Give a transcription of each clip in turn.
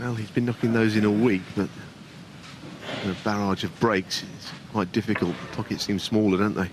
Well, he's been knocking those in all week, but the barrage of breaks is quite difficult. The pockets seem smaller, don't they?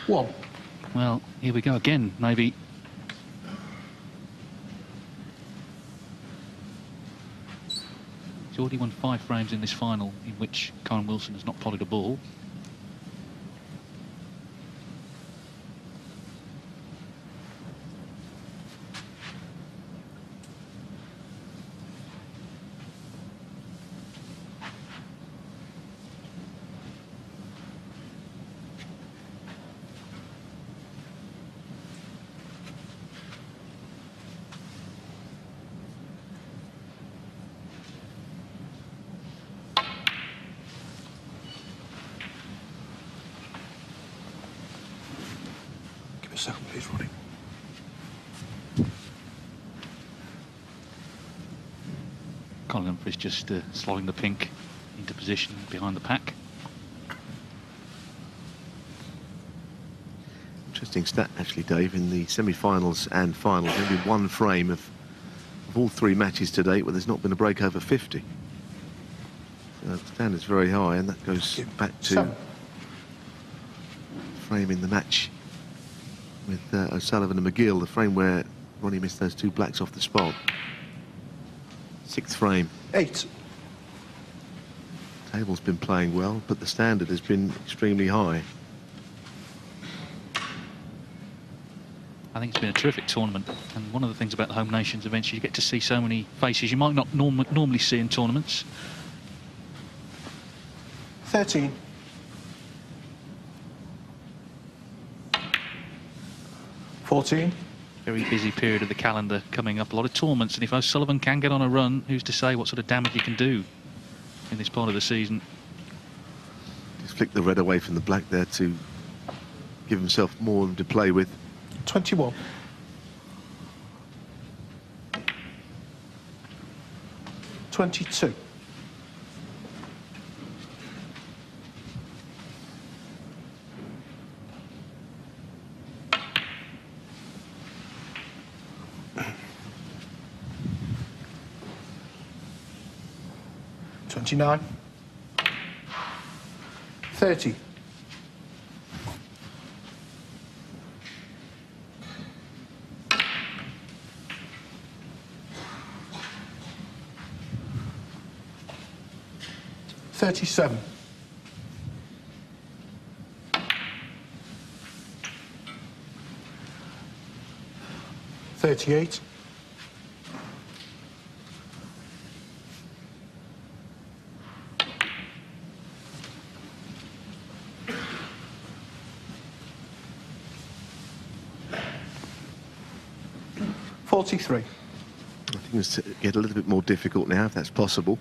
One. Well, here we go again, maybe. He's already won 5 frames in this final, in which Karen Wilson has not potted a ball. Give me a second, please, Ronnie. Colin Humphries just slotting the pink into position behind the pack. Interesting stat, actually, Dave, in the semi-finals and finals. Only one frame of all 3 matches to date where there's not been a break over 50. So the standard's very high, and that goes back to frame in the match with O'Sullivan and McGill, the frame where Ronnie missed those 2 blacks off the spot. 6th frame. 8. Table's been playing well, but the standard has been extremely high. I think it's been a terrific tournament, and one of the things about the Home Nations events, you get to see so many faces you might not normally see in tournaments. 13. 14. Very busy period of the calendar coming up, a lot of tournaments, and if O'Sullivan can get on a run, who's to say what sort of damage he can do in this part of the season. Just flick the red away from the black there to give himself more to play with. 21. 22. 29. 30. 37. 38. 43. I think it's get a little bit more difficult now, if that's possible.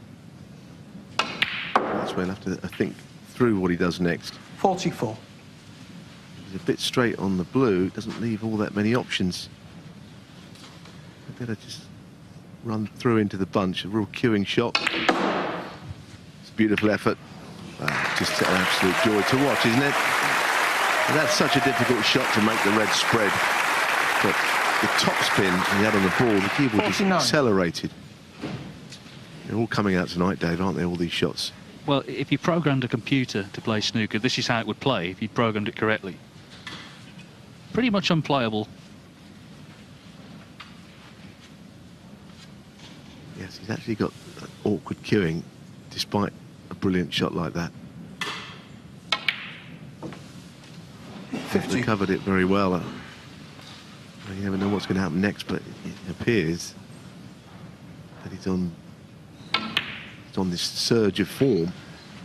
That's where he'll have to think through what he does next. 44. He's a bit straight on the blue, doesn't leave all that many options. I better just run through into the bunch, a real queuing shot. It's a beautiful effort. Just an absolute joy to watch, isn't it? And that's such a difficult shot to make the red spread. But the top spin he had on the ball, the keyboard 49. just accelerated. They're all coming out tonight, Dave, aren't they, all these shots? Well, if you programmed a computer to play snooker, this is how it would play if you programmed it correctly. Pretty much unplayable. Yes, he's actually got awkward queuing, despite a brilliant shot like that. 50. Recovered it very well. You never know what's going to happen next, but it appears that he's on this surge of form.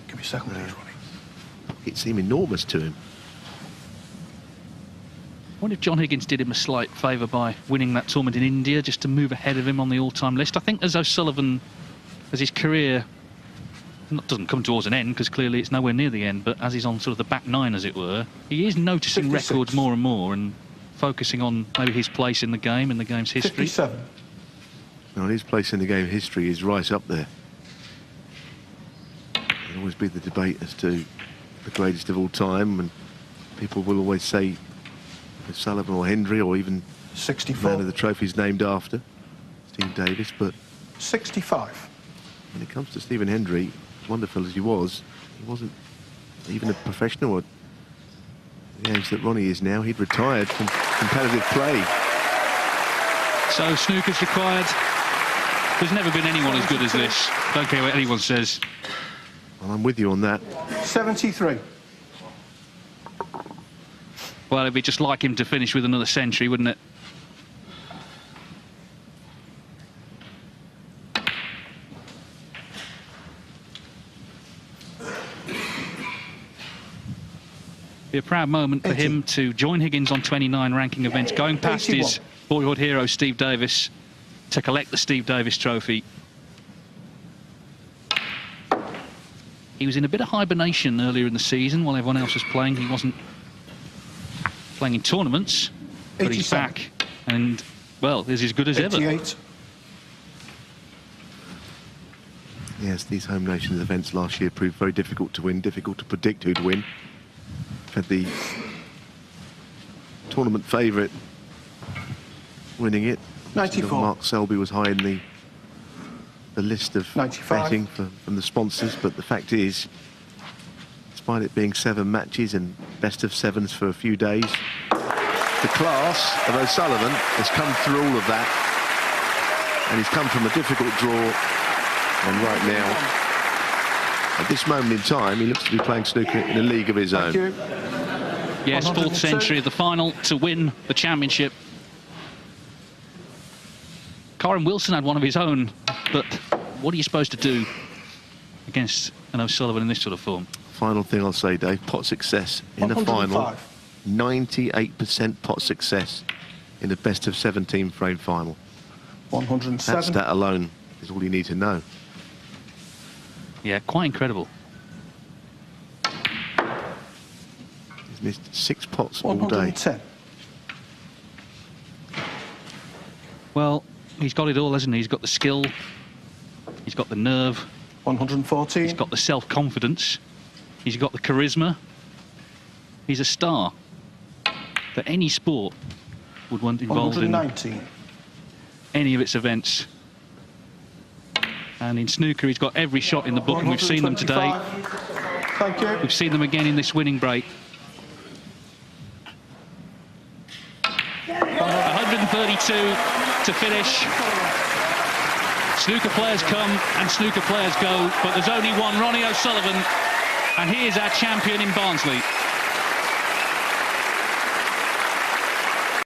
Give me a second, please, Ronnie. It seemed enormous to him. wonder if John Higgins did him a slight favour by winning that tournament in India, just to move ahead of him on the all-time list. I think as O'Sullivan, as his career doesn't come towards an end, because clearly it's nowhere near the end, but as he's on sort of the back nine, as it were, he is noticing 56. records more and more and focusing on maybe his place in the game, in the game's history. 57. Well, his place in the game history is right up there. There'll always be the debate as to the greatest of all time, and people will always say O'Sullivan or Hendry, or even 64. man of the trophies named after Steve Davis. But 65. when it comes to Stephen Hendry, wonderful as he wasn't even a professional at the age that Ronnie is now. He'd retired from competitive play. So snooker's required. There's never been anyone as good as this. Don't care what anyone says. Well, I'm with you on that. 73. Well, it'd be just like him to finish with another century, wouldn't it? Be a proud moment for 80. him to join Higgins on 29 ranking events, going past 81. his boyhood hero Steve Davis to collect the Steve Davis trophy. He was in a bit of hibernation earlier in the season while everyone else was playing. He wasn't playing in tournaments, but he's 87. back and, well, is as good as ever. 88. Yes, these Home Nations events last year proved very difficult to win, difficult to predict who'd win. Had the tournament favourite winning it. 94. Mark Selby was high in the list of 95. betting from the sponsors, but the fact is, despite it being 7 matches and best of 7s for a few days, the class of O'Sullivan has come through all of that, and he's come from a difficult draw, and right now, at this moment in time, he looks to be playing snooker in a league of his own. Thank you. Yes, 4th 102. century of the final to win the championship. Corin Wilson had one of his own, but what are you supposed to do against an O'Sullivan in this sort of form? Final thing I'll say, Dave, pot success in a final. 105. 98% pot success in a best of 17 frame final. 107. That stat alone is all you need to know. Yeah, quite incredible. He's missed 6 pots all day. 110. Well, he's got it all, hasn't he? He's got the skill, he's got the nerve, 114. he's got the self-confidence, he's got the charisma. He's a star that any sport would want involved in 119. any of its events. And in snooker, he's got every shot in the book, and we've seen them today. 125. Thank you. We've seen them again in this winning break. 132 to finish. Snooker players come and snooker players go, but there's only one, Ronnie O'Sullivan, and he is our champion in Barnsley.